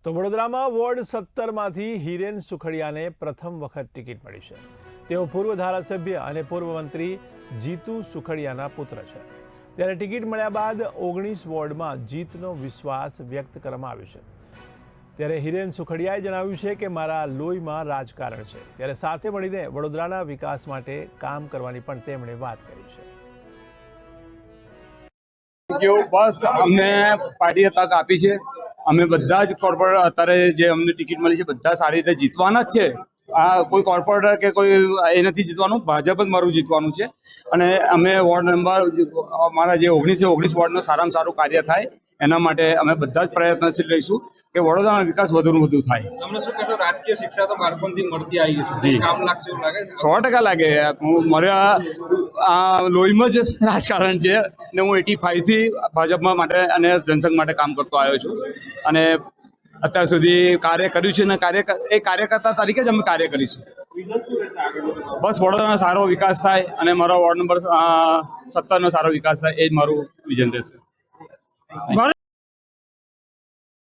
તો વડોદરામાં વોર્ડ 17માંથી હિરેન સુખડિયાને પ્રથમ વખત ટિકિટ મળી છે। તેઓ પૂર્વ ધારાસભ્ય અને પૂર્વ મંત્રી જીતુ સુખડિયાના પુત્ર છે। ત્યારે ટિકિટ મળ્યા બાદ 19 વોર્ડમાં જીતનો વિશ્વાસ વ્યક્ત કરવામાં આવ્યો છે। ત્યારે હિરેન સુખડિયાએ જણાવ્યું છે કે મારા લોહીમાં રાજકારણ છે, ત્યારે સાથે મળીને વડોદરાના વિકાસ માટે કામ કરવાની પણ તેમણે વાત કરી છે। બસ અમને પાર્ટીએ તક આપી છે। અમે બધા જ કોર્પોરેટર અત્યારે જે અમને ટિકિટ મળી છે બધા સારી રીતે જીતવાના જ છે। આ કોઈ કોર્પોરેટર કે કોઈ એ નથી જીતવાનું, ભાજપ જ મારું જીતવાનું છે। અને અમે વોર્ડ નંબર અમારા જે 19 વોર્ડનું સારામાં સારું કાર્ય થાય એના માટે અમે બધા જ પ્રયત્નશીલ રહીશું કે વડોદરાનો વિકાસ વધુને વધુ થાય। તમને શું કહેશો, રાજકીય શિક્ષા તો બાળપણથી મળતી આવી છે, જી કામ લાગશે એવું લાગે છે? 100% લાગે। મારા આ લોહીમાં જ રાજકારણ છે ને હું 85 થી ભાજપમાં માટે અને જનસંઘ માટે કામ કરતો આવ્યો છું અને અત્યાર સુધી કાર્ય કર્યું છે ને કાર્યકર્તા તરીકે જ અમે કાર્ય કરીશું। બસ વડોદરાનો સારો વિકાસ થાય અને મારો વોર્ડ નંબર 17નો સારો વિકાસ થાય એ જ મારું વિઝન રહેશે।